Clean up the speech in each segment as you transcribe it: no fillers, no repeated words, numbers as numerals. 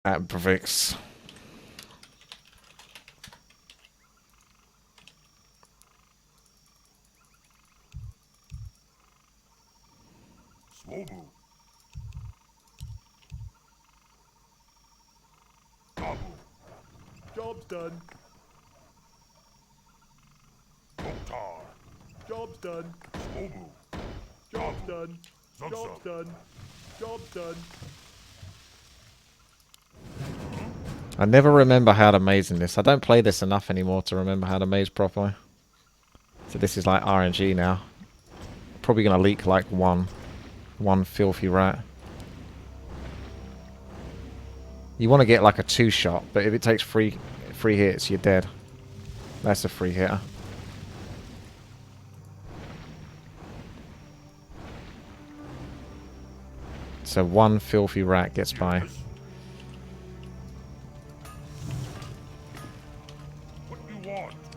At Brevix. Job's done. Job's done. Job's done. Job's done. Job's done. I never remember how to maze in this. I don't play this enough anymore to remember how to maze properly. So this is like RNG now. Probably gonna leak like one filthy rat. You want to get like a 2-shot, but if it takes three hits, you're dead. That's a 3-hitter. So one filthy rat gets by.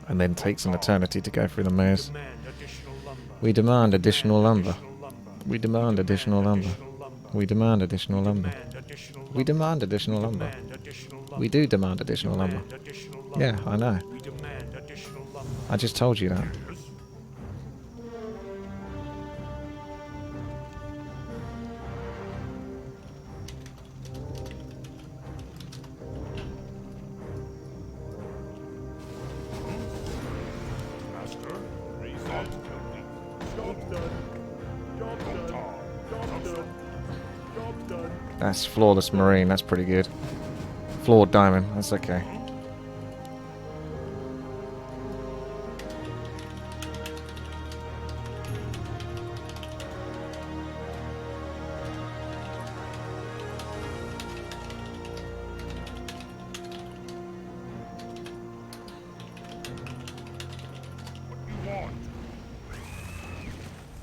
And then takes an eternity to go through the maze. We demand additional lumber. We demand additional lumber. We demand additional lumber. We demand additional lumber. We do demand additional lumber. Yeah, I know. I just told you that. That's flawless marine, that's pretty good. Flawed diamond, that's okay.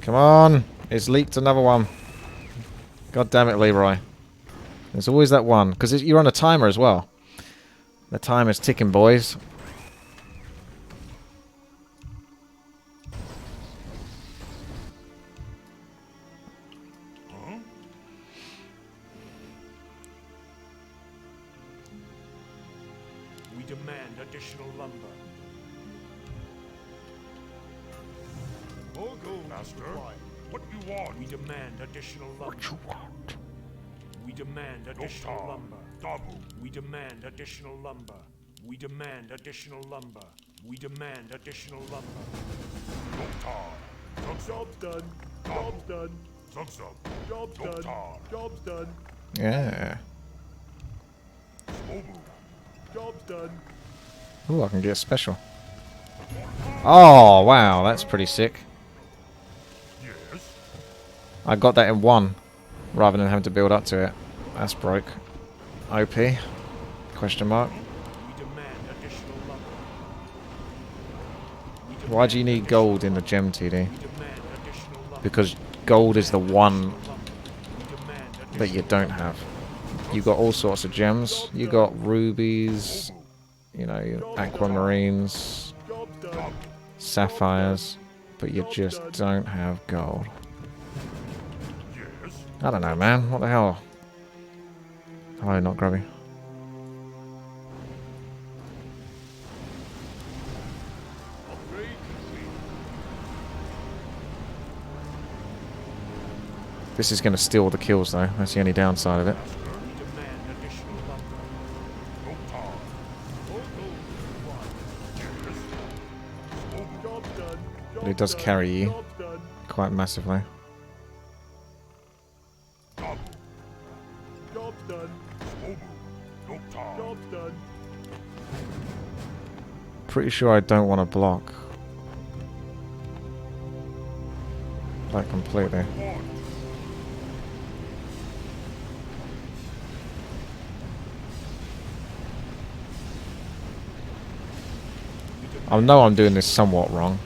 Come on! It's leaked another one. God damn it, Leroy. There's always that one. Because you're on a timer as well. The timer's ticking, boys. We demand additional lumber. More gold, Master. What you want? We demand additional lumber. What you want? We demand additional lumber. We demand additional lumber. We demand additional lumber. We demand additional lumber. Job's done. Job's done. Job's done. Job's done. Yeah. Job's done. Ooh, I can get special. Oh, wow, that's pretty sick. Yes. I got that in one, rather than having to build up to it. That's broke. OP? Question mark. Why do you need gold in the gem TD? Because gold is the one that you don't have. You got all sorts of gems. You got rubies, you know, aquamarines, sapphires, but you just don't have gold. I don't know, man. What the hell? Hello, not grubby. This is going to steal the kills, though. That's the only downside of it. But it does carry you quite massively. Pretty sure I don't want to block. Like completely. I know I'm doing this somewhat wrong.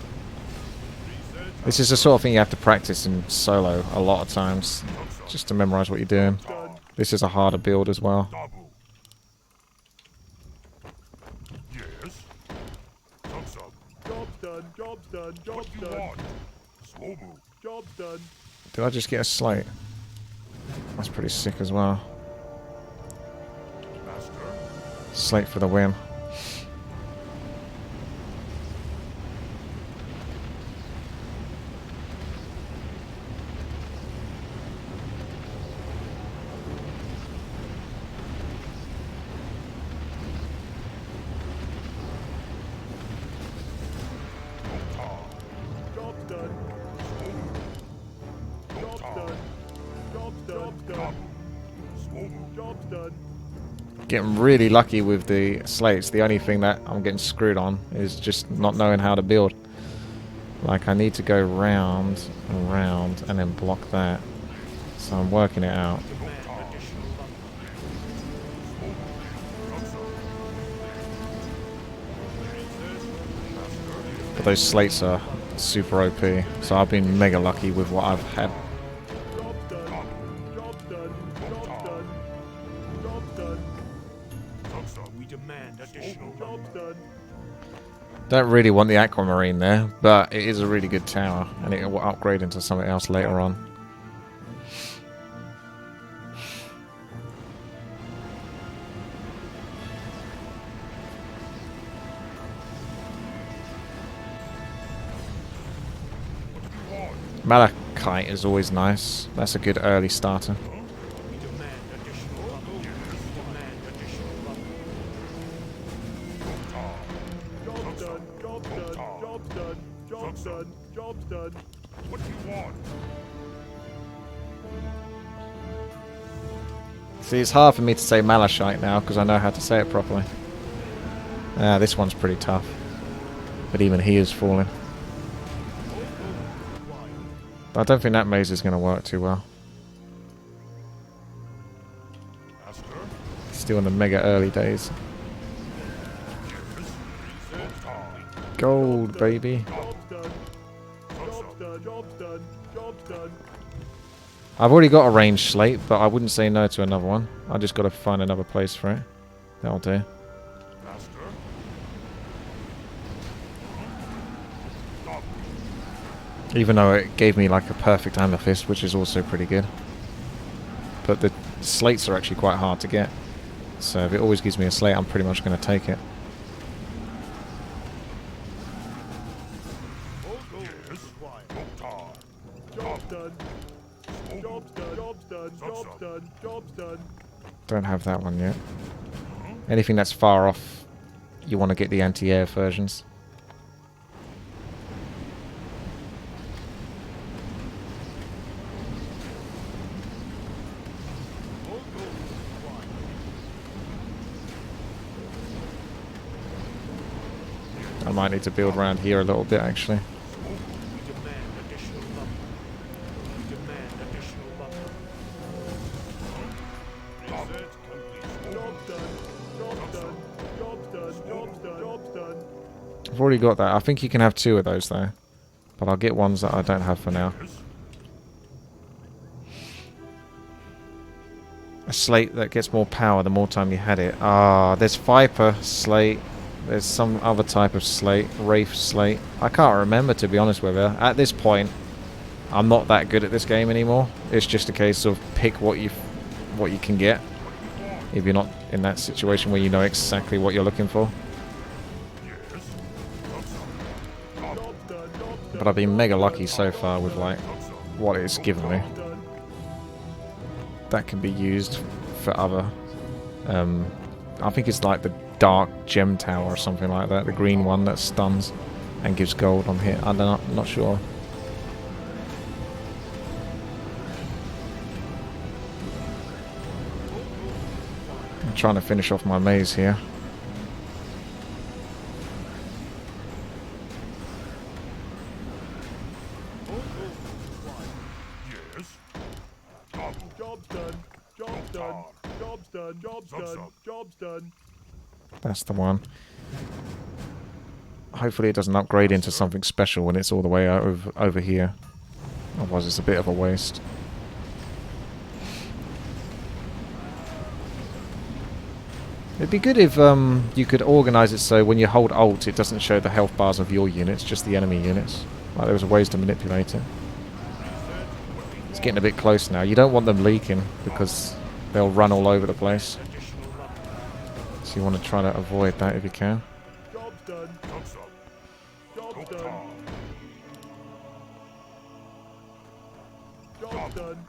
This is the sort of thing you have to practice in solo a lot of times, just to memorize what you're doing. This is a harder build as well. Job's done. Job's done. Job's done. Did I just get a slate? That's pretty sick as well. Slate for the win. Getting really lucky with the slates. The only thing that I'm getting screwed on is just not knowing how to build. Like, I need to go round and round and then block that. So I'm working it out. But those slates are super OP. So I've been mega lucky with what I've had. Don't really want the aquamarine there, but it is a really good tower, and it will upgrade into something else later on. Malachite is always nice. That's a good early starter. See, it's hard for me to say Malachite now because I know how to say it properly. This one's pretty tough. But even he is falling. I don't think that maze is going to work too well. Still in the mega early days. Gold, baby. I've already got a ranged slate, but I wouldn't say no to another one. I just got to find another place for it. That'll do. Even though it gave me like a perfect amethyst, which is also pretty good. But the slates are actually quite hard to get. So if it always gives me a slate, I'm pretty much going to take it. Don't have that one yet. Anything that's far off, you want to get the anti-air versions. I might need to build around here a little bit, actually. I've already got that. I think you can have 2 of those, though. But I'll get ones that I don't have for now. A slate that gets more power the more time you had it. Ah, there's Viper slate. There's some other type of slate. Wraith slate. I can't remember, to be honest with you. At this point, I'm not that good at this game anymore. It's just a case of pick what you can get. If you're not in that situation where you know exactly what you're looking for. But I've been mega lucky so far with like what it's given me. That can be used for other. I think it's like the dark gem tower or something like that. The green one that stuns and gives gold on hit. I'm not sure. I'm trying to finish off my maze here. That's the one. Hopefully it doesn't upgrade into something special when it's all the way over here. Otherwise it's a bit of a waste. It'd be good if you could organise it so when you hold Alt it doesn't show the health bars of your units, just the enemy units. Like there was ways to manipulate it. It's getting a bit close now. You don't want them leaking because they'll run all over the place. So you want to try to avoid that if you can. Job's done. Job's up. Job's done. Job's done.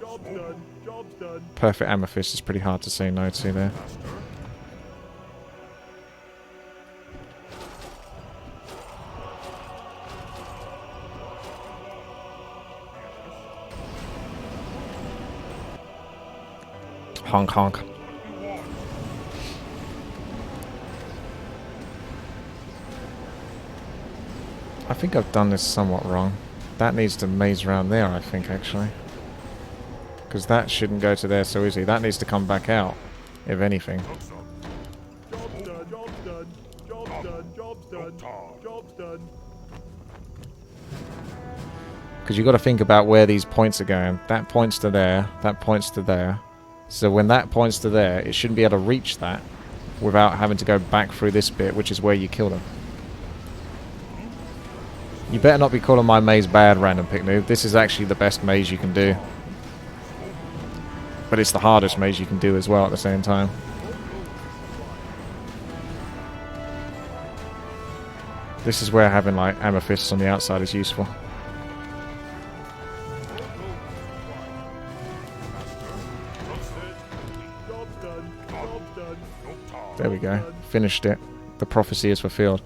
Job's done. Job's done. Perfect amethyst is pretty hard to say no to there. Honk honk. I think I've done this somewhat wrong. That needs to maze around there, I think, actually. Because that shouldn't go to there so easy. That needs to come back out, if anything. Job's done. Job's done. Job's done. Job's done. Job's done. Because you've got to think about where these points are going. That points to there. That points to there. So when that points to there, it shouldn't be able to reach that without having to go back through this bit, which is where you kill them. You better not be calling my maze bad, random pick noob. This is actually the best maze you can do. But it's the hardest maze you can do as well at the same time. This is where having like amethysts on the outside is useful. There we go. Finished it. The prophecy is fulfilled.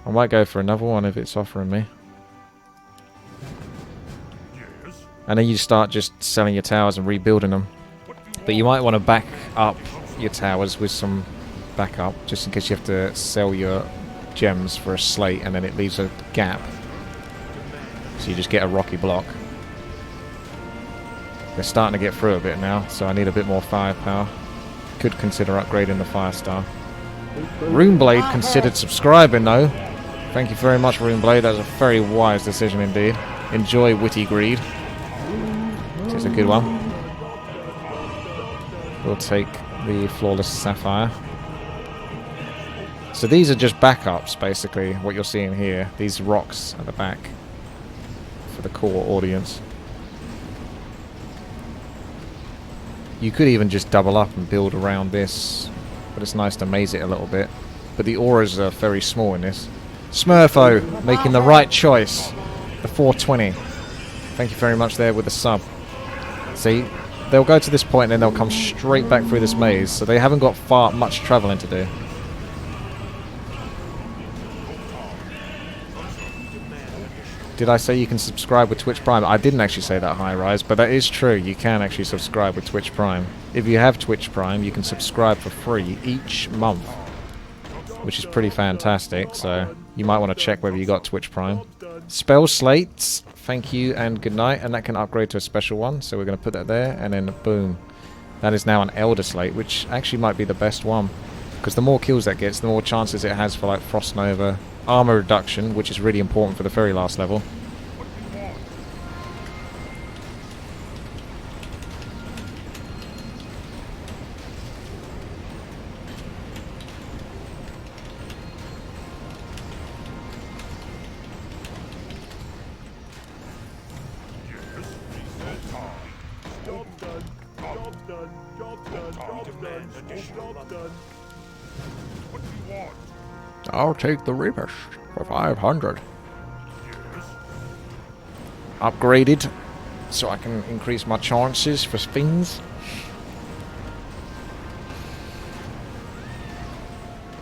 I might go for another one if it's offering me. And then you start just selling your towers and rebuilding them. But you might want to back up your towers with some backup, just in case you have to sell your gems for a slate and then it leaves a gap. So you just get a rocky block. They're starting to get through a bit now, so I need a bit more firepower. Could consider upgrading the Firestar. Runeblade considered subscribing though. Thank you very much, Runeblade. That was a very wise decision indeed. Enjoy Witty Greed. This is a good one. We'll take the Flawless Sapphire. So these are just backups, basically, what you're seeing here. These rocks at the back for the core audience. You could even just double up and build around this, but it's nice to maze it a little bit. But the auras are very small in this. Smurfo making the right choice. The 420. Thank you very much there with the sub. See, they'll go to this point and then they'll come straight back through this maze, so they haven't got much traveling to do. Did I say you can subscribe with Twitch Prime? I didn't actually say that, High Rise, but that is true. You can actually subscribe with Twitch Prime. If you have Twitch Prime, you can subscribe for free each month, which is pretty fantastic, so you might want to check whether you got Twitch Prime. Spell slates, thank you and good night, and that can upgrade to a special one, so we're going to put that there, and then boom. That is now an Elder Slate, which actually might be the best one, because the more kills that gets, the more chances it has for like Frost Nova. Armor reduction, which is really important for the very last level. I'll take the Reapers for 500. Upgraded, so I can increase my chances for things.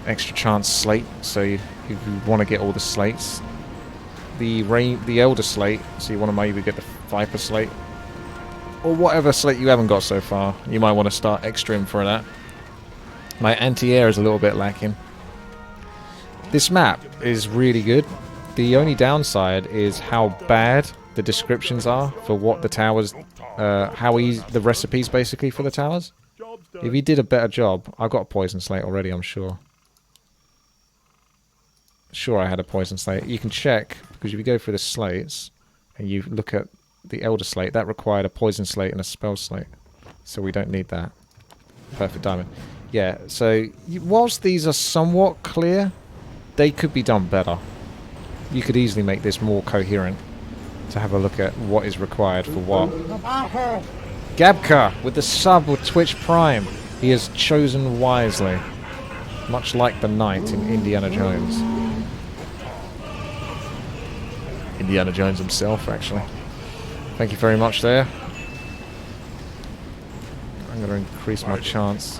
Extra chance slate, so if you want to get all the slates. The Elder Slate, so you want to maybe get the Viper Slate. Or whatever slate you haven't got so far. You might want to start extraing for that. My anti-air is a little bit lacking. This map is really good. The only downside is how bad the descriptions are for what the towers, how easy the recipes basically for the towers. If you did a better job, I've got a poison slate already, I'm sure. Sure, I had a poison slate. You can check, because if you go through the slates and you look at the Elder Slate, that required a poison slate and a spell slate. So we don't need that. Perfect diamond. Yeah, so whilst these are somewhat clear, they could be done better. You could easily make this more coherent to have a look at what is required for what. Gabka with the sub with Twitch Prime. He has chosen wisely. Much like the knight in Indiana Jones. Indiana Jones himself, actually. Thank you very much there. I'm going to increase my chance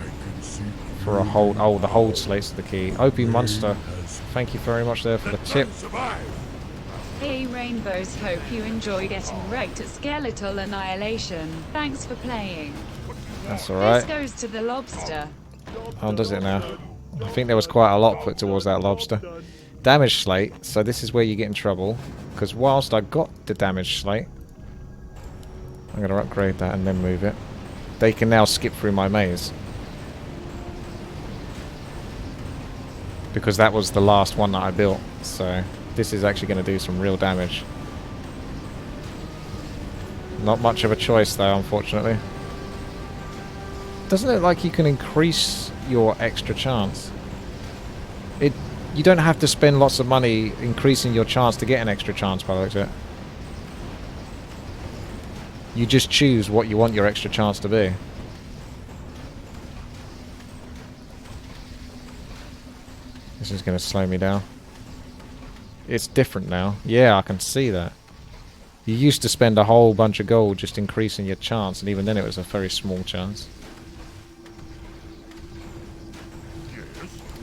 for a hold. Oh, the hold slate's the key. OP Monster, thank you very much there for the tip. Hey Rainbows, hope you enjoy getting wrecked at Skeletal Annihilation. Thanks for playing. That's alright. This goes to the lobster. Oh, does it now? I think there was quite a lot put towards that lobster. Damage slate, so this is where you get in trouble. Because whilst I got the damage slate, I'm going to upgrade that and then move it. They can now skip through my maze. Because that was the last one that I built. So this is actually going to do some real damage. Not much of a choice though, unfortunately. Doesn't it look like you can increase your extra chance? You don't have to spend lots of money increasing your chance to get an extra chance by the looks of it. You just choose what you want your extra chance to be. This is going to slow me down. It's different now. Yeah, I can see that. You used to spend a whole bunch of gold just increasing your chance, and even then it was a very small chance.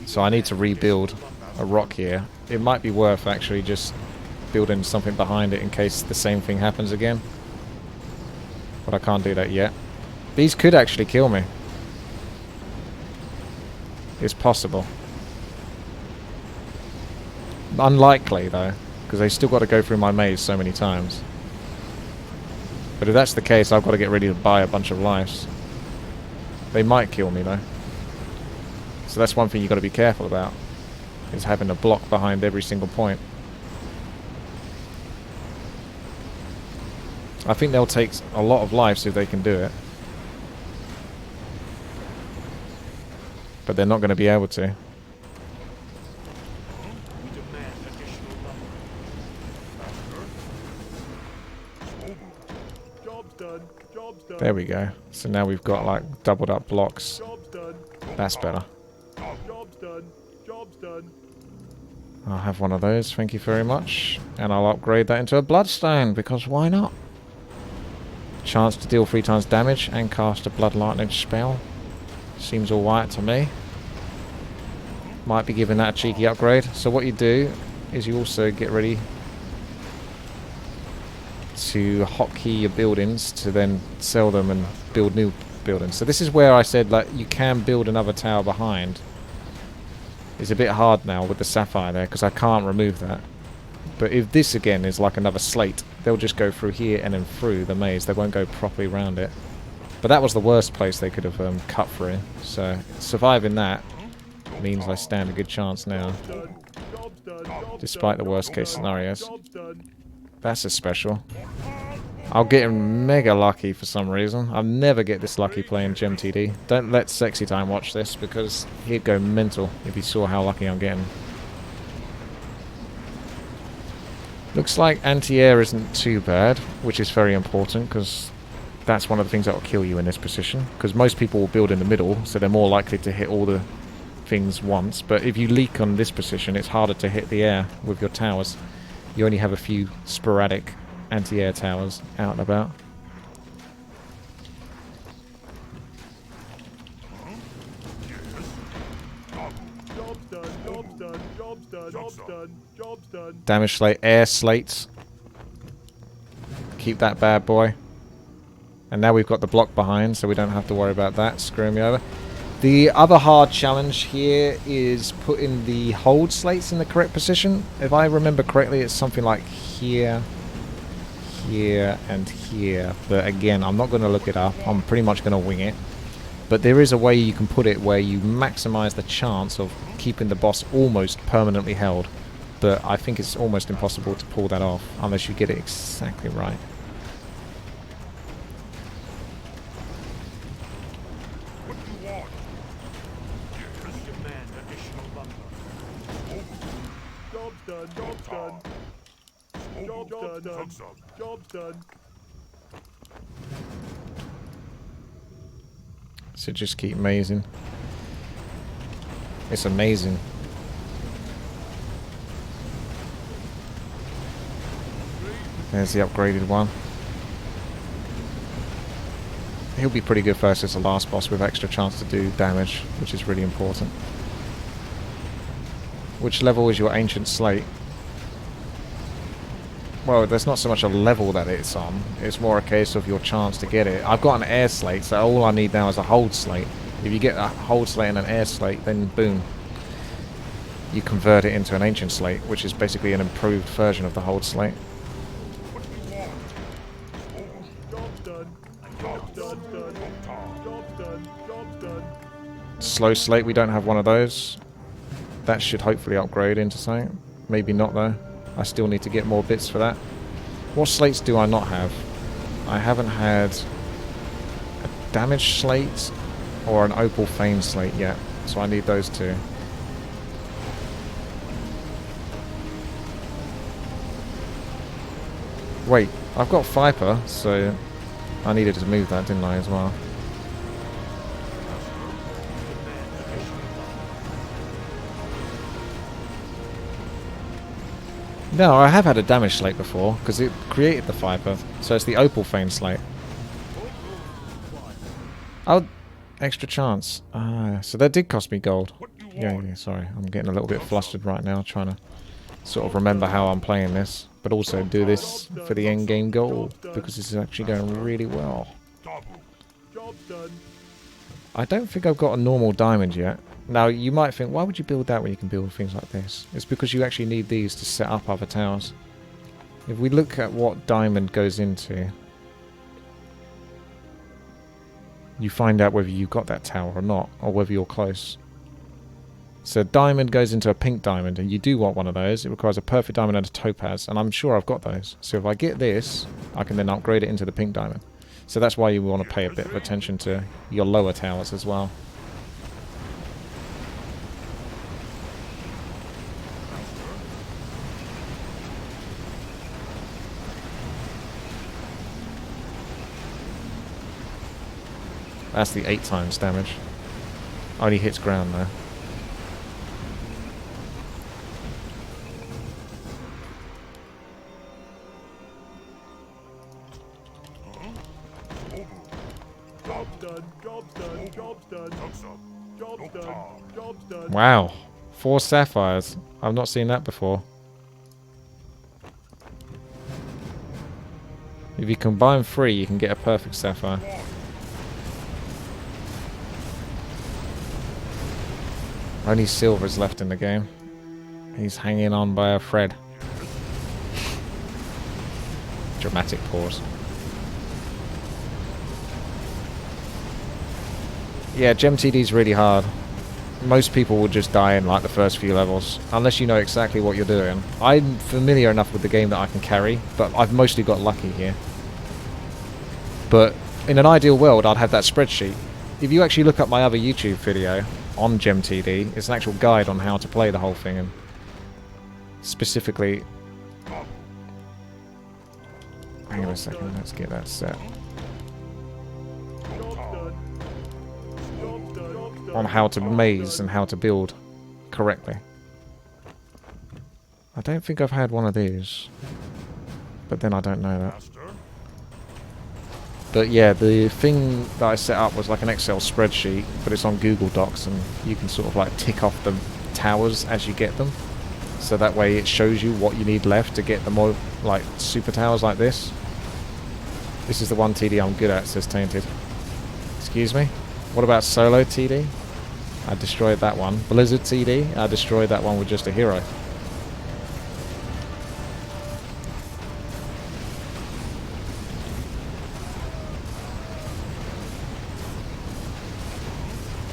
So I need to rebuild a rock here. It might be worth actually just building something behind it in case the same thing happens again. But I can't do that yet. These could actually kill me. It's possible. Unlikely though, because they still got to go through my maze so many times. But if that's the case, I've got to get ready to buy a bunch of lives. They might kill me though. So that's one thing you've got to be careful about, is having a block behind every single point. I think they'll take a lot of lives if they can do it. But they're not going to be able to. There we go. So now we've got like doubled up blocks. That's better. I'll have one of those, thank you very much. And I'll upgrade that into a bloodstone, because why not? Chance to deal 3 times damage and cast a blood lightning spell. Seems alright to me. Might be giving that a cheeky upgrade. So what you do is you also get ready to hotkey your buildings to then sell them and build new buildings. So this is where I said like you can build another tower behind. It's a bit hard now with the sapphire there because I can't remove that. But if this again is like another slate, they'll just go through here and then through the maze. They won't go properly around it. But that was the worst place they could have cut through. So surviving that means I stand a good chance now, despite the worst case scenarios. That's a special. I'll get mega lucky for some reason. I'll never get this lucky playing GemTD. Don't let Sexy Time watch this because he'd go mental if he saw how lucky I'm getting. Looks like anti-air isn't too bad, which is very important because that's one of the things that will kill you in this position. Because most people will build in the middle, so they're more likely to hit all the things once. But if you leak on this position, it's harder to hit the air with your towers. You only have a few sporadic anti-air towers out and about. Damage slate, air slates. Keep that bad boy. And now we've got the block behind, so we don't have to worry about that screwing me over. The other hard challenge here is putting the hold slates in the correct position. If I remember correctly, it's something like here, here, and here. But again, I'm not going to look it up. I'm pretty much going to wing it. But there is a way you can put it where you maximize the chance of keeping the boss almost permanently held. But I think it's almost impossible to pull that off unless you get it exactly right. So just keep mazing. It's amazing. There's the upgraded one. He'll be pretty good first as the last boss with extra chance to do damage, which is really important. Which level is your ancient slate? Well, there's not so much a level that it's on. It's more a case of your chance to get it. I've got an air slate, so all I need now is a hold slate. If you get a hold slate and an air slate, then boom. You convert it into an ancient slate, which is basically an improved version of the hold slate. Slow slate, we don't have one of those. That should hopefully upgrade into something. Maybe not though. I still need to get more bits for that. What slates do I not have? I haven't had a damage slate or an opal fame slate yet. So I need those two. Wait, I've got Viper, so I needed to move that, didn't I, as well? No, I have had a damage slate before, because it created the Viper, so it's the opal fame slate. Oh, extra chance. Ah, so that did cost me gold. Yeah, sorry, I'm getting a little bit flustered right now, trying to sort of remember how I'm playing this, but also do this for the end game goal, because this is actually going really well. I don't think I've got a normal diamond yet. Now, you might think, why would you build that when you can build things like this? It's because you actually need these to set up other towers. If we look at what diamond goes into, you find out whether you've got that tower or not, or whether you're close. So diamond goes into a pink diamond, and you do want one of those. It requires a perfect diamond and a topaz, and I'm sure I've got those. So if I get this, I can then upgrade it into the pink diamond. So that's why you want to pay a bit of attention to your lower towers as well. That's the 8 times damage. Only hits ground though. Wow. 4 sapphires. I've not seen that before. If you combine 3, you can get a perfect sapphire. Only silver's left in the game. He's hanging on by a thread. Dramatic pause. Yeah, GemTD's really hard. Most people will just die in like the first few levels, unless you know exactly what you're doing. I'm familiar enough with the game that I can carry, but I've mostly got lucky here. But in an ideal world, I'd have that spreadsheet. If you actually look up my other YouTube video on GemTD, it's an actual guide on how to play the whole thing, and specifically... Hang on a second, let's get that set. On how to maze and how to build correctly. I don't think I've had one of these, but then I don't know that. But yeah, the thing that I set up was like an Excel spreadsheet, but it's on Google Docs, and you can sort of like tick off the towers as you get them. So that way it shows you what you need left to get the more like super towers like this. This is the one TD I'm good at, says Tainted. Excuse me? What about solo TD? I destroyed that one. Blizzard TD? I destroyed that one with just a hero.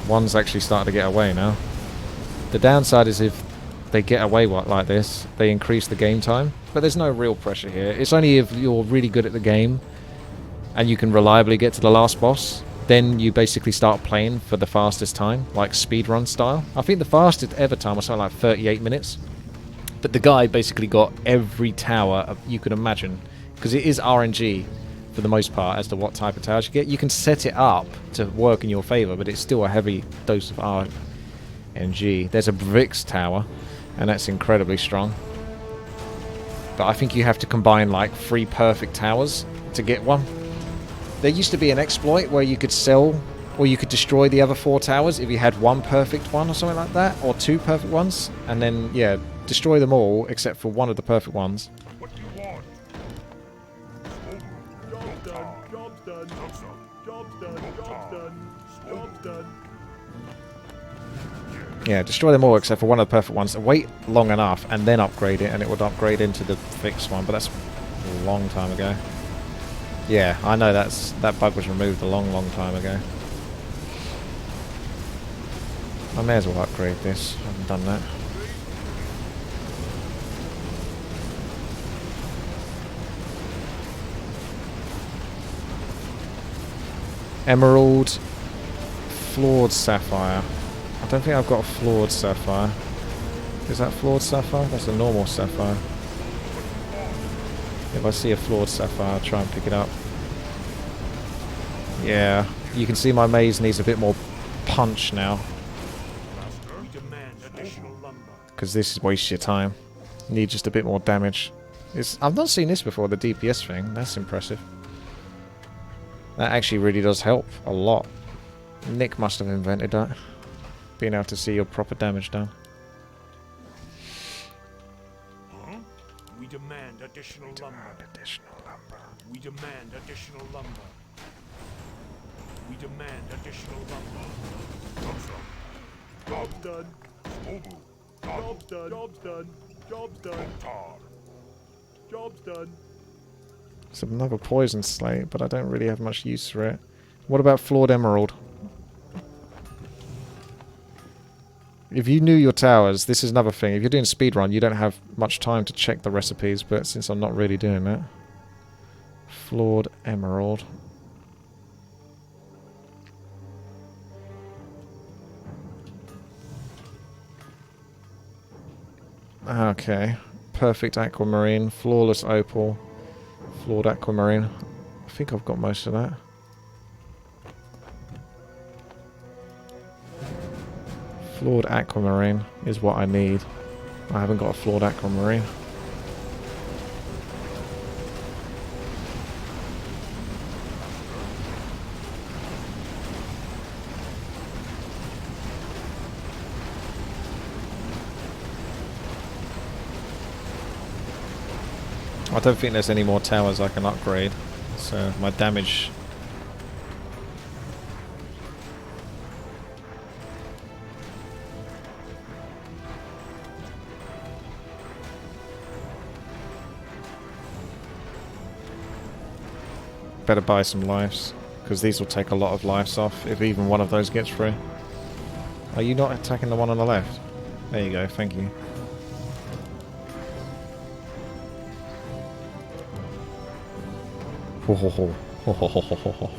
One's actually starting to get away now. The downside is if they get away like this, they increase the game time. But there's no real pressure here. It's only if you're really good at the game and you can reliably get to the last boss, then you basically start playing for the fastest time, like speedrun style. I think the fastest ever time was something like 38 minutes. But the guy basically got every tower you could imagine, because it is RNG for the most part, as to what type of towers you get. You can set it up to work in your favour, but it's still a heavy dose of RNG. There's a bricks tower, and that's incredibly strong. But I think you have to combine like 3 perfect towers to get one. There used to be an exploit where you could sell, or you could destroy the other 4 towers if you had 1 perfect one or something like that, or 2 perfect ones, and then, yeah, destroy them all except for one of the perfect ones. What do you want? Job's done. Job's done. Job's done. Job's done. Job's done. Yeah, destroy them all except for one of the perfect ones. Wait long enough and then upgrade it, and it would upgrade into the fixed one, but that's a long time ago. Yeah, I know that bug was removed a long, long time ago. I may as well upgrade this. I haven't done that. Emerald, Flawed Sapphire. I don't think I've got a Flawed Sapphire. Is that Flawed Sapphire? That's a normal Sapphire. If I see a Flawed Sapphire, I'll try and pick it up. Yeah, you can see my maze needs a bit more punch now. Because this wastes your time. Need just a bit more damage. I've not seen this before, the DPS thing. That's impressive. That actually really does help a lot. Nick must have invented that. Being able to see your proper damage done. Huh? We demand additional lumber. We demand additional lumber. We demand additional lumber. Job's done. Job's done. Job's done. Job's done. Job's done. It's another poison slate, but I don't really have much use for it. What about Flawed Emerald? If you knew your towers, this is another thing. If you're doing speedrun, you don't have much time to check the recipes, but since I'm not really doing that. Flawed Emerald. Okay. Perfect Aquamarine, Flawless Opal, Flawed Aquamarine. I think I've got most of that. Flawed Aquamarine is what I need. I haven't got a Flawed Aquamarine. I don't think there's any more towers I can upgrade, so my damage... Better buy some lives, because these will take a lot of lives off if even one of those gets free. Are you not attacking the one on the left? There you go, thank you. Ho ho ho. Ho ho ho ho ho ho.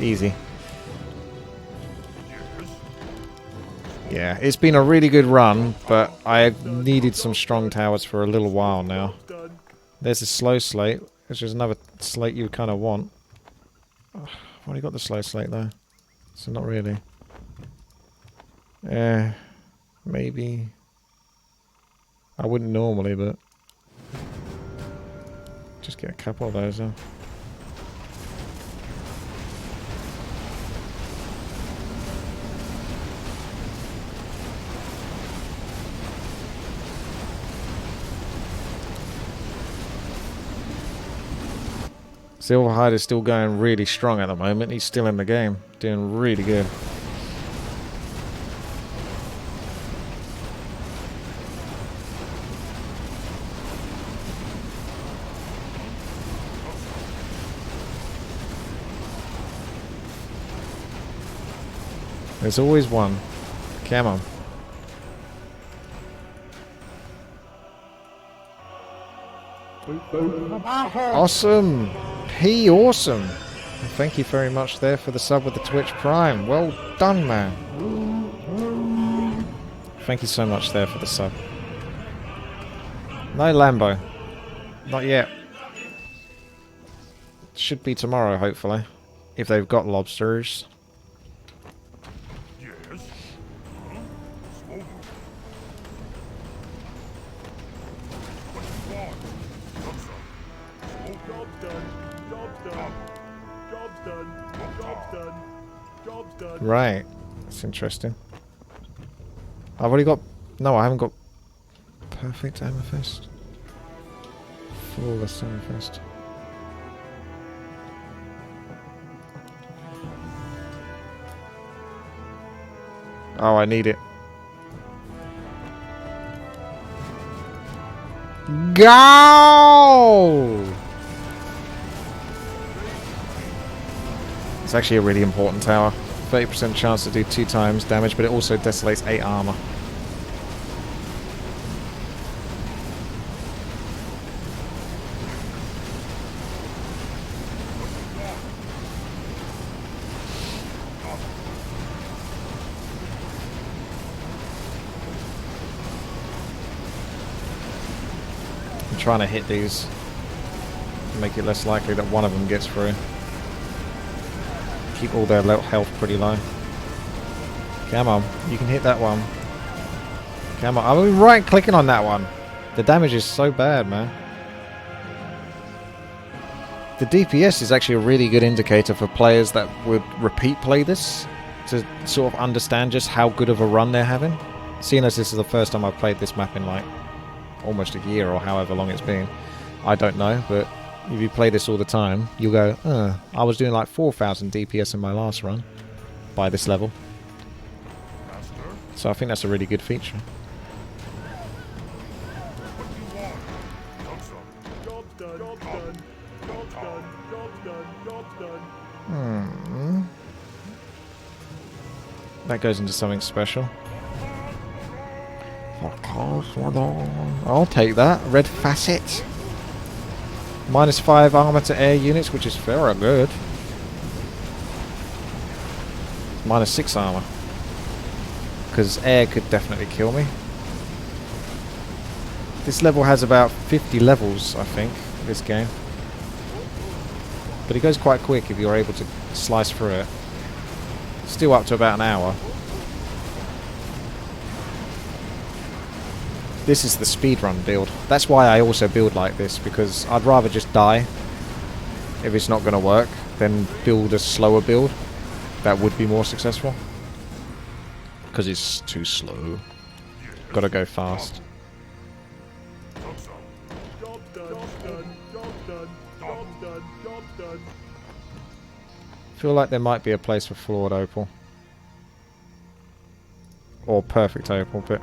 Easy. Yeah, it's been a really good run, but I've needed some strong towers for a little while now. There's a slow slate, which is another slate you kind of want. Oh, I've only got the slow slate though, so not really. Maybe. I wouldn't normally, but just get a couple of those though. Silverhide is still going really strong at the moment. He's still in the game, doing really good. There's always one. Come on. Awesome! P awesome! Thank you very much there for the sub with the Twitch Prime. Well done, man. Thank you so much there for the sub. No Lambo. Not yet. Should be tomorrow, hopefully. If they've got lobsters. Yes. Smoke. What you want? What's up? Smoke. Job's done. Job's done. Job's done. Job's done. Job's done. Right. That's interesting. I've already got... No, I haven't got... Perfect Amethyst. Flawless Amethyst. Oh, I need it. Go! It's actually a really important tower. 30% chance to do 2 times damage, but it also desolates 8 armor. I'm trying to hit these to make it less likely that one of them gets through. Keep all their health pretty low. Come on, you can hit that one. Come on, I'm right clicking on that one. The damage is so bad, man. The DPS is actually a really good indicator for players that would repeat play this to sort of understand just how good of a run they're having. Seeing as this is the first time I've played this map in like almost a year or however long it's been, I don't know, but if you play this all the time, you'll go, I was doing like 4,000 DPS in my last run by this level. So I think that's a really good feature. That goes into something special. I'll take that. Red facet. -5 armor to air units, which is very good. -6 armor. Because air could definitely kill me. This level has about 50 levels, I think, this game. But it goes quite quick if you're able to slice through it. Still up to about an hour. This is the speedrun build. That's why I also build like this, because I'd rather just die if it's not going to work than build a slower build that would be more successful. Because it's too slow. Gotta go fast. Feel like there might be a place for Flawed Opal. Or Perfect Opal, but...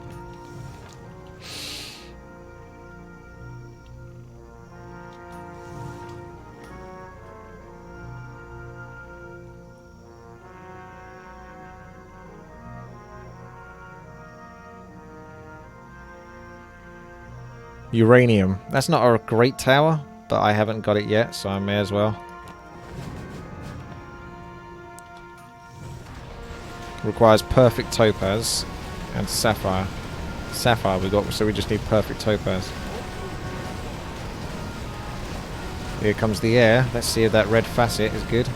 Uranium. That's not a great tower, but I haven't got it yet, so I may as well. Requires perfect topaz and sapphire. Sapphire we got, so we just need perfect topaz. Here comes the air. Let's see if that red facet is good.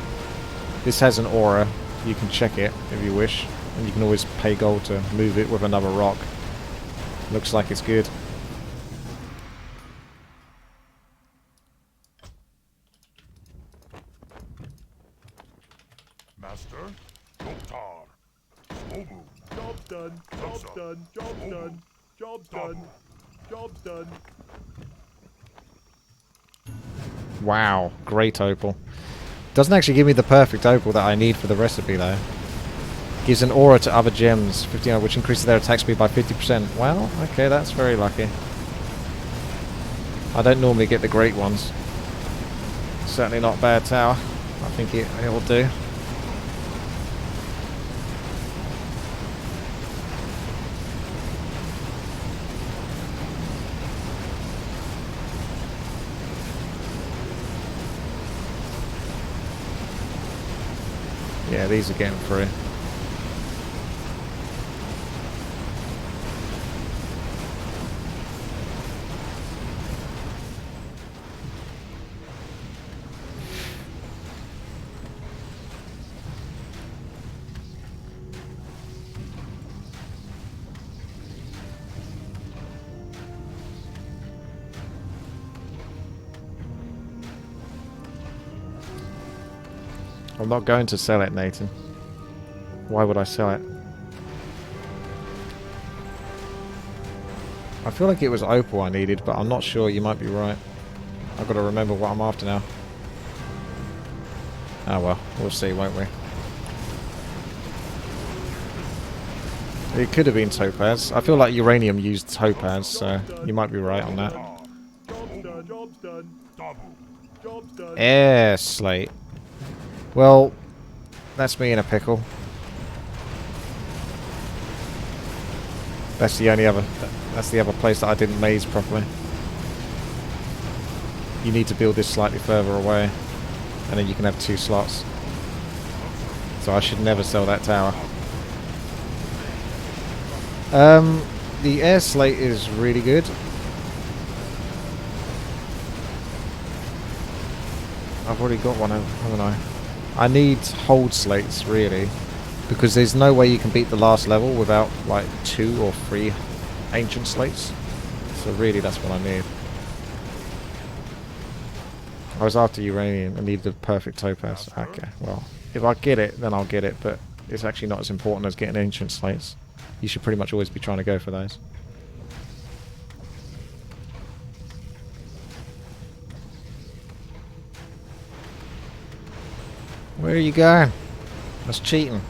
This has an aura. You can check it if you wish. And you can always pay gold to move it with another rock. Looks like it's good. Master, Doktar, Smobu. Job's done. Job's done. Job's done. Job's done. Job's done. Wow, great opal. Doesn't actually give me the perfect opal that I need for the recipe though. Gives an aura to other gems, 15, which increases their attack speed by 50%. Well, okay, that's very lucky. I don't normally get the great ones. Certainly not a bad tower. I think it'll do. Yeah, these are getting through. I'm not going to sell it, Nathan. Why would I sell it? I feel like it was opal I needed, but I'm not sure. You might be right. I've got to remember what I'm after now. Oh well, we'll see, won't we? It could have been topaz. I feel like uranium used topaz, so you might be right on that. Air slate. Well, that's me in a pickle. That's the only other. That's the other place that I didn't maze properly. You need to build this slightly further away, and then you can have 2 slots. So I should never sell that tower. The air slate is really good. I've already got one, haven't I? I need hold slates, really, because there's no way you can beat the last level without, like, 2 or 3 ancient slates. So really, that's what I need. I was after uranium. I needed the perfect topaz. Okay, well, if I get it, then I'll get it, but it's actually not as important as getting ancient slates. You should pretty much always be trying to go for those. Where are you going? That's cheating.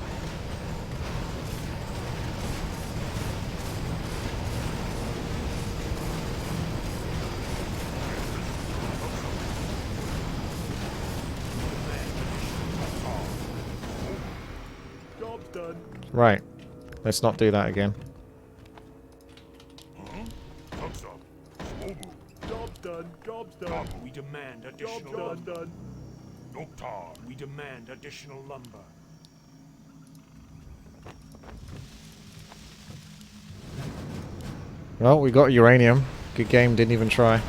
Right. Let's not do that again. Job's done. Job's done. We demand additional lumber. We demand additional lumber. Well, we got uranium. Good game, didn't even try.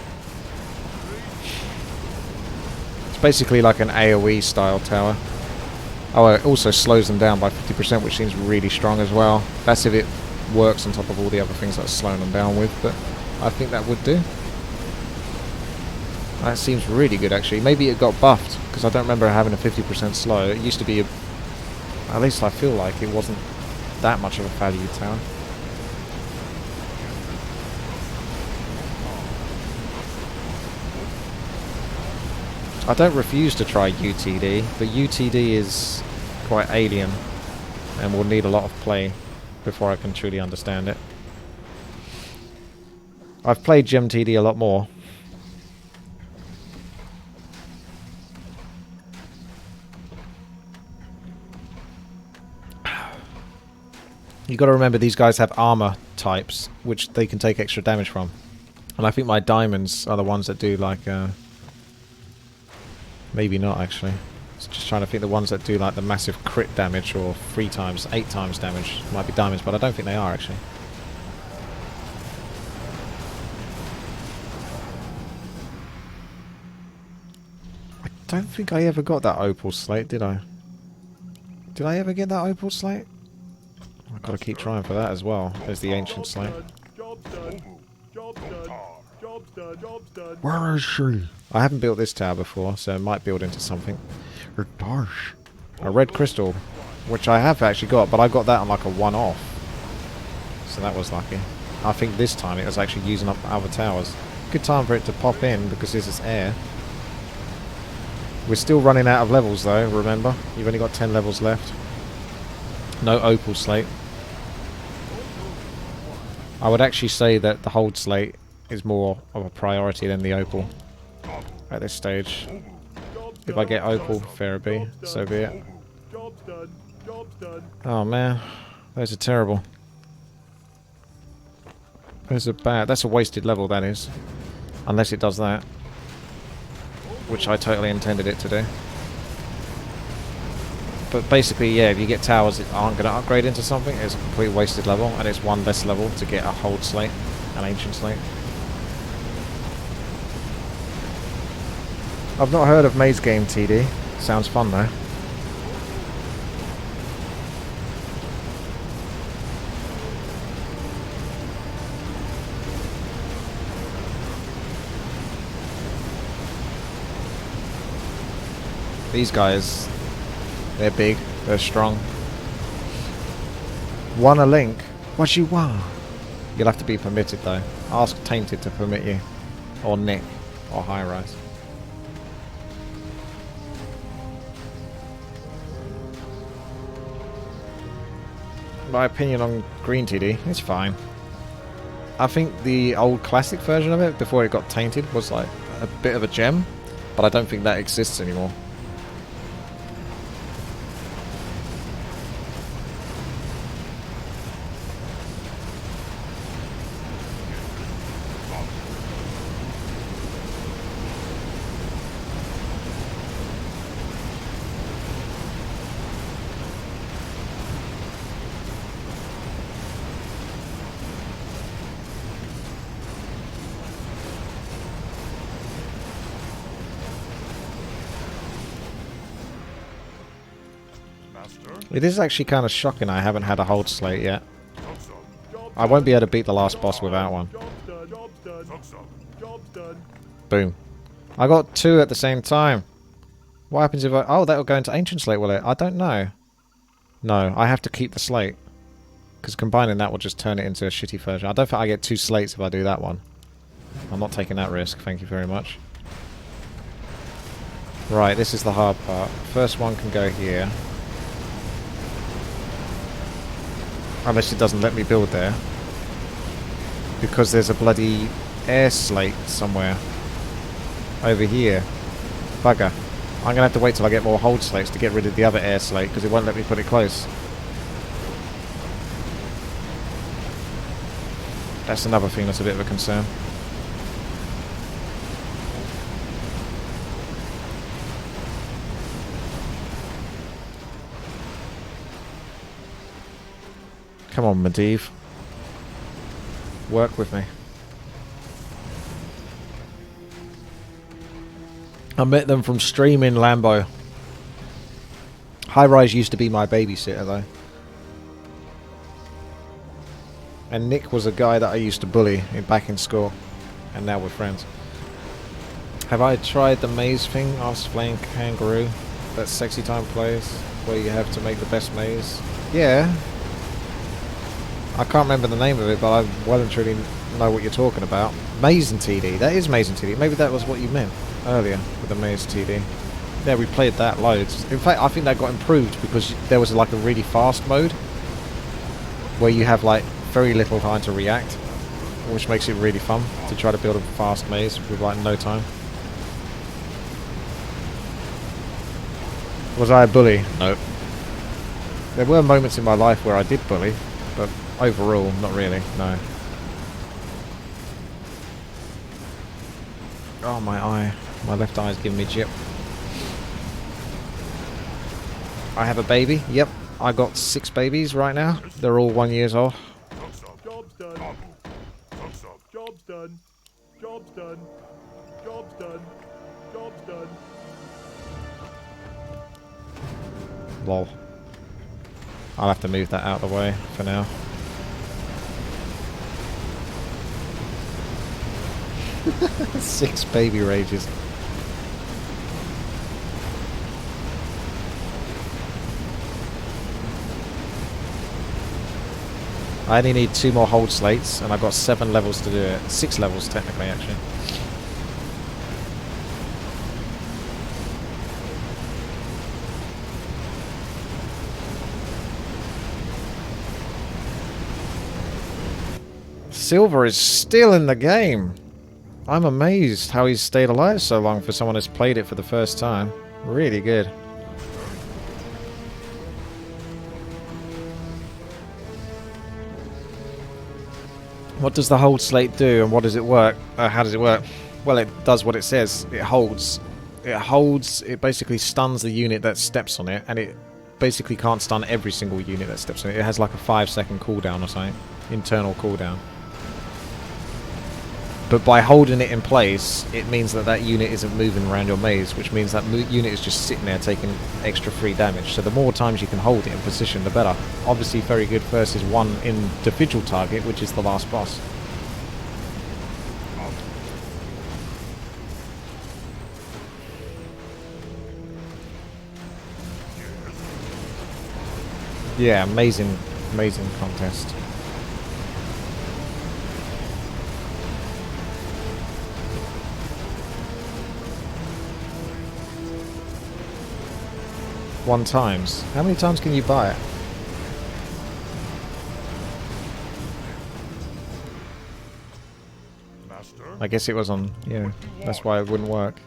It's basically like an AoE style tower. Oh, it also slows them down by 50%, which seems really strong as well. That's if it works on top of all the other things that's slowing them down with, but I think that would do. That seems really good, actually. Maybe it got buffed, because I don't remember having a 50% slow. It used to be, at least I feel like, it wasn't that much of a value tower. I don't refuse to try UTD, but UTD is quite alien and will need a lot of play before I can truly understand it. I've played GemTD a lot more. You got to remember these guys have armor types, which they can take extra damage from. And I think my diamonds are the ones that do like maybe not, actually. Just trying to think the ones that do like the massive crit damage or 3 times, 8 times damage might be diamonds, but I don't think they are, actually. I don't think I ever got that opal slate, did I? Did I ever get that opal slate? I've got to keep trying for that as well. There's the ancient slate. Where is she? I haven't built this tower before, so it might build into something. It does. A red crystal, which I have actually got, but I got that on like a one-off. So that was lucky. I think this time it was actually using up other towers. Good time for it to pop in, because this is air. We're still running out of levels though, remember? You've only got 10 levels left. No opal slate. I would actually say that the hold slate is more of a priority than the opal at this stage. If I get opal, fair be, so be it. Oh man, those are terrible. Those are bad. That's a wasted level, that is. Unless it does that. Which I totally intended it to do. But basically, yeah, if you get towers that aren't going to upgrade into something, it's a complete wasted level, and it's one less level to get a hold slate, an ancient slate. I've not heard of Maze Game TD. Sounds fun though. These guys, They're big. They're strong. Want a link? What you want? You'll have to be permitted though. Ask Tainted to permit you. Or Nick. Or High Rise. My opinion on Green TD, it's fine. I think the old classic version of it, before it got tainted, was like a bit of a gem, but I don't think that exists anymore. It is actually kind of shocking I haven't had a hold slate yet. I won't be able to beat the last boss without one. Boom. I got 2 at the same time. What happens if I... Oh, that'll go into Ancient Slate, will it? I don't know. No, I have to keep the slate. Because combining that will just turn it into a shitty version. I don't think I get 2 slates if I do that one. I'm not taking that risk, thank you very much. Right, this is the hard part. First one can go here. Unless it doesn't let me build there. Because there's a bloody air slate somewhere. Over here. Bugger. I'm going to have to wait till I get more hold slates to get rid of the other air slate, because it won't let me put it close. That's another thing that's a bit of a concern. Come on, Medivh. Work with me. I met them from streaming Lambo. High Rise used to be my babysitter though. And Nick was a guy that I used to bully back in school. And now we're friends. Have I tried the maze thing? Asked Flame Kangaroo. That Sexy Time plays, where you have to make the best maze. Yeah. I can't remember the name of it, but I well and truly know what you're talking about. Maze and TD. That is Maze and TD. Maybe that was what you meant earlier with the Maze TD. Yeah, we played that loads. In fact, I think that got improved because there was like a really fast mode where you have like very little time to react, which makes it really fun to try to build a fast maze with like no time. Was I a bully? No. There were moments in my life where I did bully, but overall, not really, no. Oh, my eye. My left eye's giving me jip. I have a baby. Yep, I got 6 babies right now. They're all 1 year old. Job's done. Job's done. Job's done. Job's done. Job's done. Lol. I'll have to move that out of the way for now. Six baby rages. I only need 2 more hold slates, and I've got 7 levels to do it. 6 levels, technically, actually. Silver is still in the game. I'm amazed how he's stayed alive so long for someone who's played it for the first time. Really good. What does the hold slate do, and what does it work? How does it work? Well, it does what it says. It holds. It holds. It basically stuns the unit that steps on it, and it basically can't stun every single unit that steps on it. It has like a 5-second cooldown or something, internal cooldown. But by holding it in place, it means that that unit isn't moving around your maze, which means that unit is just sitting there taking extra free damage. So the more times you can hold it in position, the better. Obviously very good versus one individual target, which is the last boss. Yeah, amazing, amazing contest. One times. How many times can you buy it? Master? I guess it was on. Yeah, that's why it wouldn't work.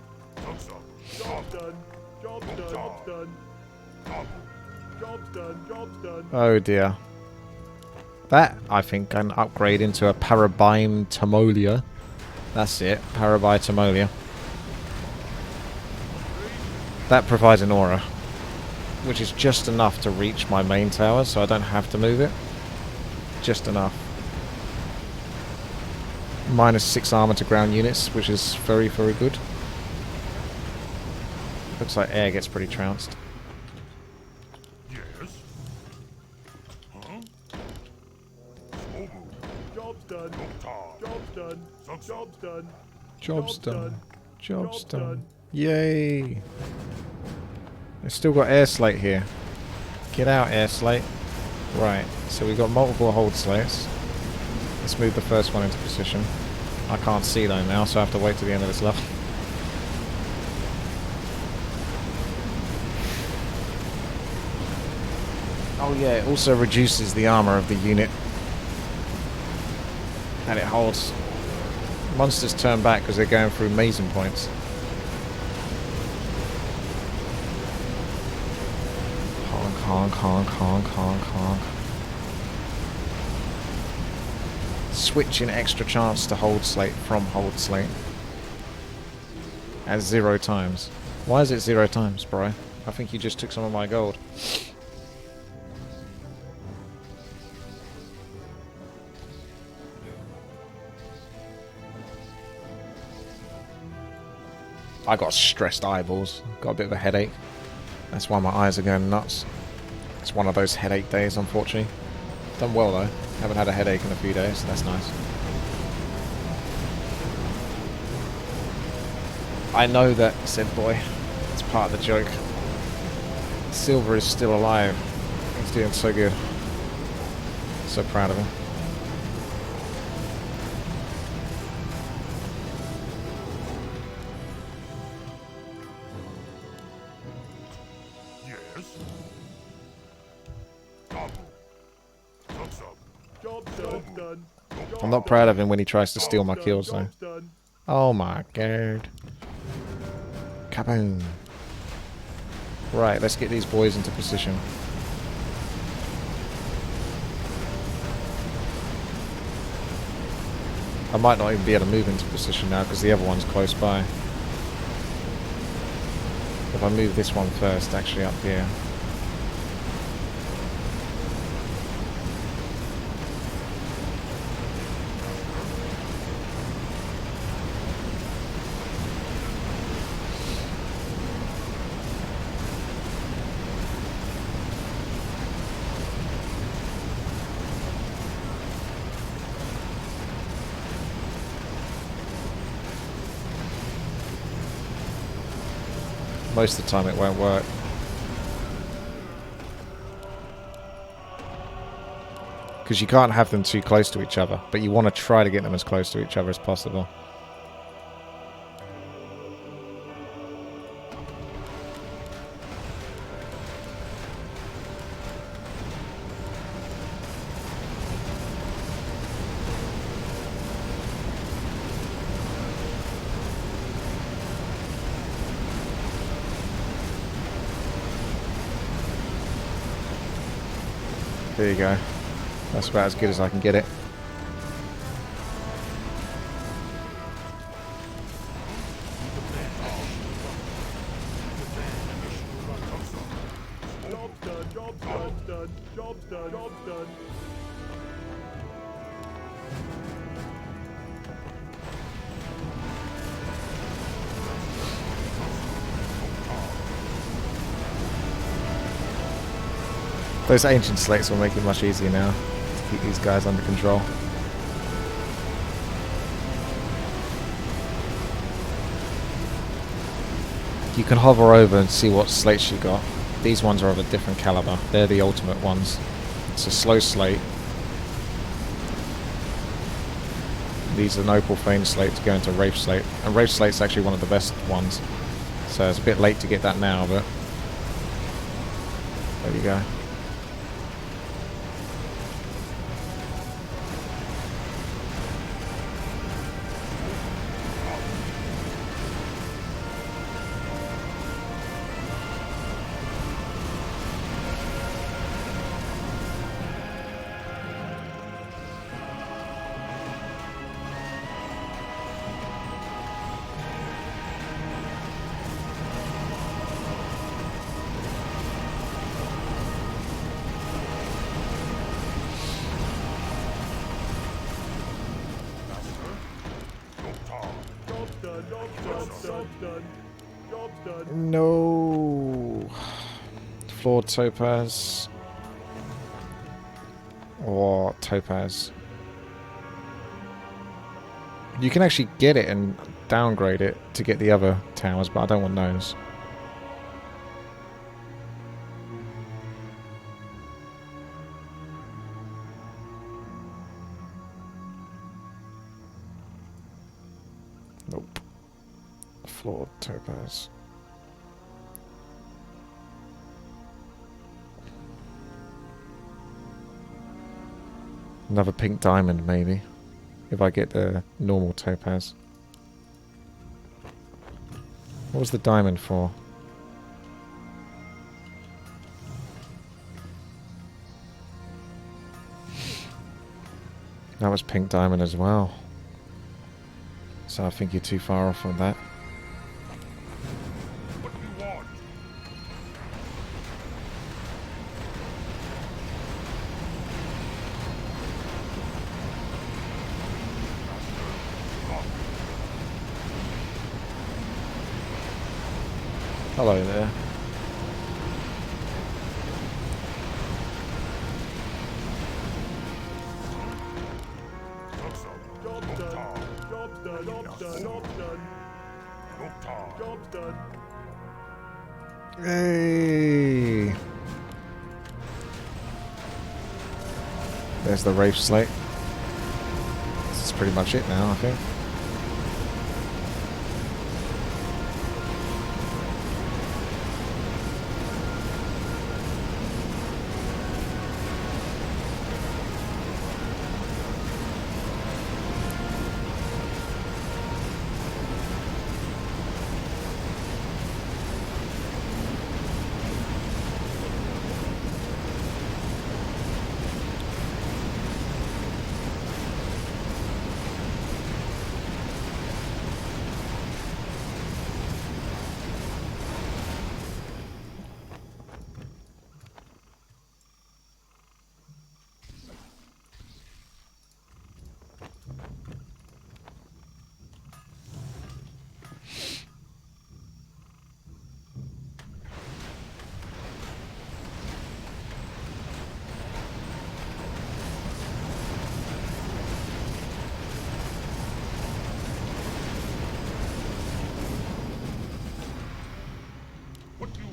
Job done. Job's done. Job's done. Job's done. Job's done. Oh dear. That, I think, can upgrade into a Parabiome Timolia. That's it, Parabiome Timolia. That provides an aura, which is just enough to reach my main tower, so I don't have to move it. Just enough. -6 armor to ground units, which is very, very good. Looks like air gets pretty trounced. Yes. Huh? Job's done. Job's done. Job's done. Job's done. Job's done. Yay! They've still got air slate here. Get out, air slate. Right, so we've got multiple hold slates. Let's move the first one into position. I can't see though now, so I have to wait till the end of this level. Oh yeah, it also reduces the armor of the unit that it holds. Monsters turn back because they're going through mazing points. Honk, honk, honk, honk, honk, honk. Switching extra chance to hold slate from hold slate. At 0 times. Why is it 0 times, bro? I think you just took some of my gold. I got stressed eyeballs. Got a bit of a headache. That's why my eyes are going nuts. It's one of those headache days, unfortunately. Done well though. Haven't had a headache in a few days. That's nice. I know that, said boy. It's part of the joke. Silver is still alive. He's doing so good. So proud of him. I'm not proud of him when he tries to steal my kills though. Oh my god. Kaboom. Right, let's get these boys into position. I might not even be able to move into position now because the other one's close by. If I move this one first, actually up here. Most of the time it won't work. Because you can't have them too close to each other, but you want to try to get them as close to each other as possible. There you go. That's about as good as I can get it. Job's done. Those ancient slates will make it much easier now to keep these guys under control. You can hover over and see what slates you got. These ones are of a different caliber. They're the ultimate ones. It's a slow slate. These are an opal fane slate to go into Wraith slate. And Wraith slate's actually one of the best ones. So it's a bit late to get that now, but there you go. No. Flawed topaz. Or topaz. You can actually get it and downgrade it to get the other towers, but I don't want those. Nope. Flawed topaz. Another pink diamond, maybe. If I get the normal topaz. What was the diamond for? That was pink diamond as well. So I think you're too far off on that. What do you want? Hello there. Hey! There's the Wraith slate. This is pretty much it now, I think.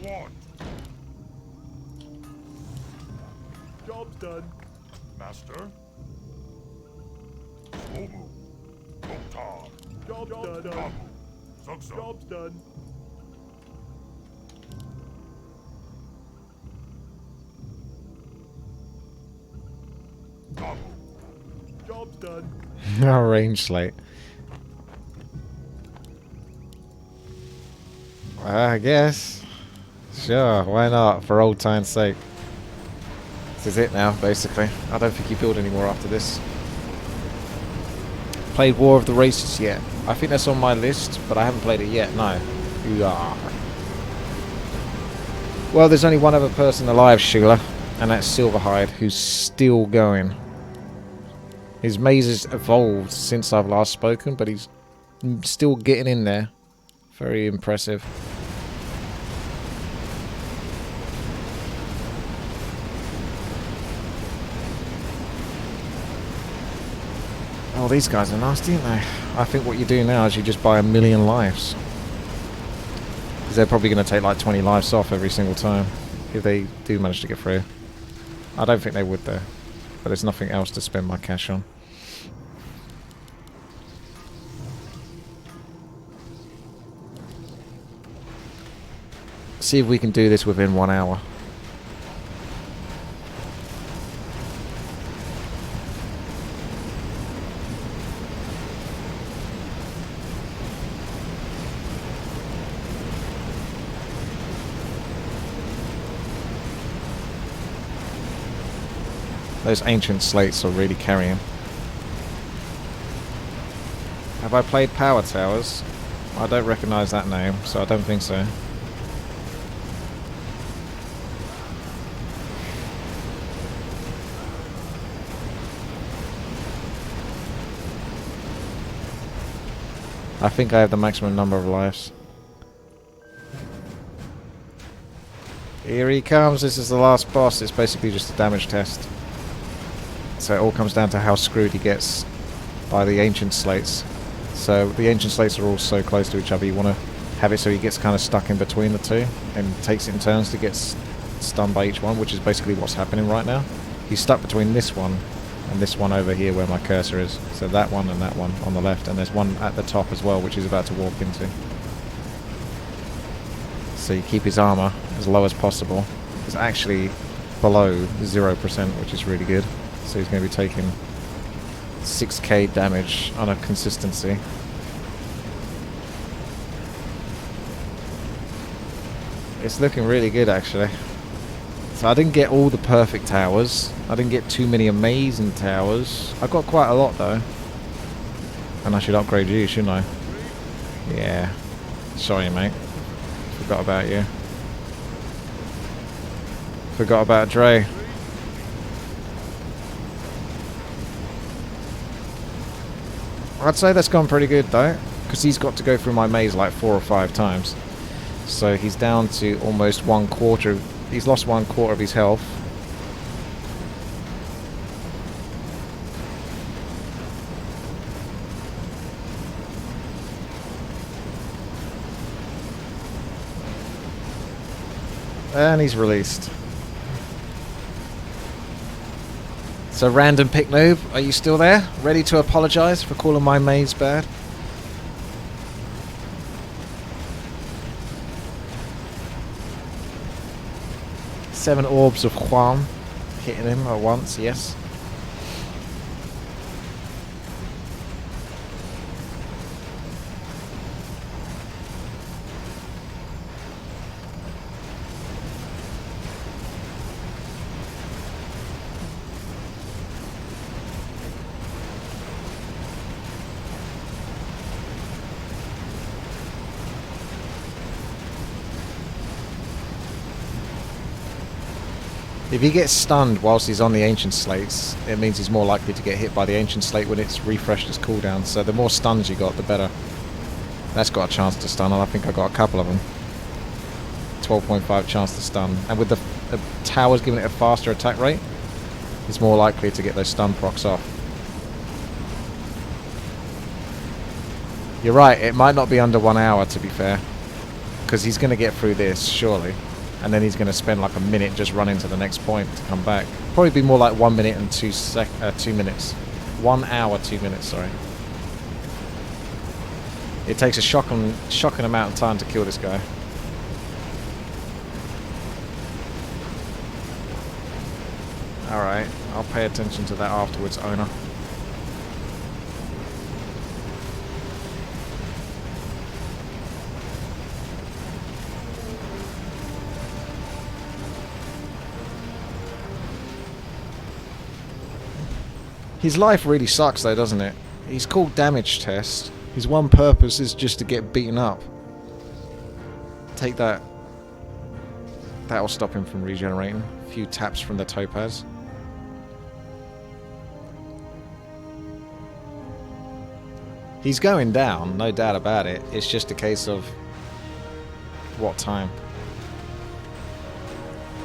Want. Job's done. Master. Slow-mo. Loktar. Job's done. Zugzug. Job's done. Job's done. No range slate. I guess. Sure, why not? For old time's sake. This is it now, basically. I don't think you build anymore after this. Played War of the Races yet? I think that's on my list, but I haven't played it yet, no. Yeah. Well, there's only one other person alive, Shula, and that's Silverhide, who's still going. His maze has evolved since I've last spoken, but he's still getting in there. Very impressive. Oh, these guys are nasty, aren't they? I think what you do now is you just buy 1,000,000 lives. Because they're probably going to take like 20 lives off every single time. if they do manage to get through. I don't think they would though, but there's nothing else to spend my cash on. See if we can do this within 1 hour. Those ancient slates are really carrying. Have I played Power Towers? I don't recognise that name, so I don't think so. I think I have the maximum number of lives. Here he comes, this is the last boss. It's basically just a damage test. So it all comes down to how screwed he gets by the ancient slates. So the ancient slates are all so close to each other, you want to have it so he gets kind of stuck in between the two and takes it in turns to get stunned by each one, which is basically what's happening right now. He's stuck between this one and this one over here where my cursor is. So that one and that one on the left, and there's one at the top as well which he's about to walk into. So you keep his armor as low as possible. It's actually below 0%, which is really good. So he's going to be taking 6k damage on a consistency. It's looking really good actually. So I didn't get all the perfect towers. I didn't get too many amazing towers. I got quite a lot though. And I should upgrade you, shouldn't I? Yeah. Sorry mate. Forgot about you. Forgot about Dre. I'd say that's gone pretty good though, because he's got to go through my maze like 4 or 5 times. So he's down to almost 1/4. He's lost 1/4 of his health. And he's released. So random pick noob, are you still there? Ready to apologise for calling my maze bad? Seven orbs of Juan hitting him at once, yes. If he gets stunned whilst he's on the ancient slates, it means he's more likely to get hit by the ancient slate when it's refreshed its cooldown. So the more stuns you got, the better. That's got a chance to stun, and I think I got a couple of them. 12.5 chance to stun. And with the towers giving it a faster attack rate, it's more likely to get those stun procs off. You're right, it might not be under 1 hour to be fair. Because he's going to get through this, surely. And then he's going to spend like a minute just running to the next point to come back. Probably be more like 1 minute and 2 minutes. 1 hour, 2 minutes, sorry. It takes a shocking amount of time to kill this guy. Alright, I'll pay attention to that afterwards, owner. His life really sucks though, doesn't it? He's called damage test. His one purpose is just to get beaten up. Take that. That'll stop him from regenerating. A few taps from the topaz. He's going down, no doubt about it. It's just a case of what time.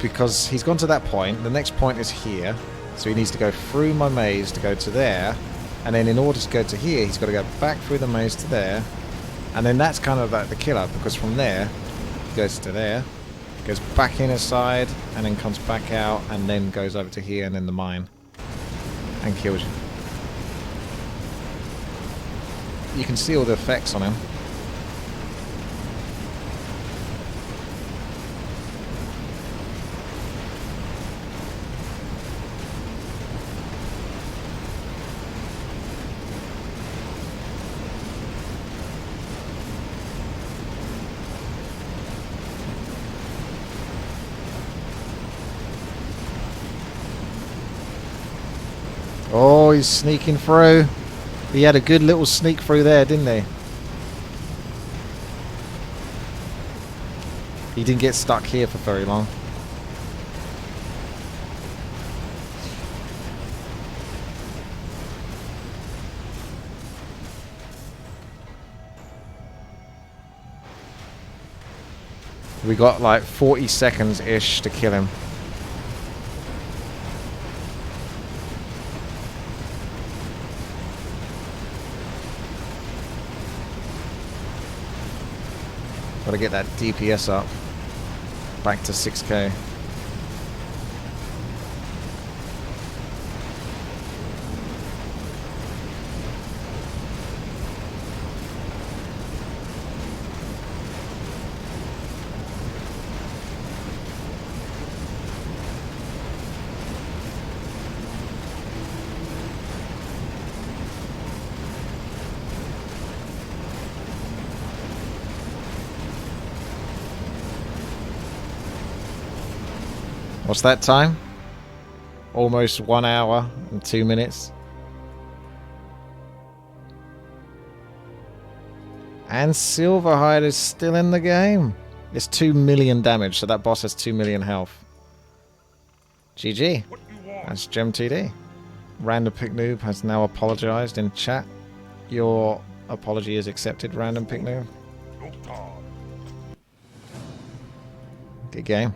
Because he's gone to that point. The next point is here. So he needs to go through my maze to go to there, and then in order to go to here, he's got to go back through the maze to there, and then that's kind of like the killer, because from there, he goes to there, Goes back in his side, and then comes back out, and then goes over to here, and then the mine. And kills you. You can see all the effects on him. Oh, he's sneaking through. He had a good little sneak through there, didn't he? He didn't get stuck here for very long. We got like 40 seconds-ish to kill him. Gotta get that DPS up. Back to 6k. What's that time? Almost 1 hour and 2 minutes. And Silverhide is still in the game. It's 2 million damage, so that boss has 2 million health. GG. That's GemTD. Random Pick Noob has now apologized in chat. Your apology is accepted, Random Pick Noob. Good game.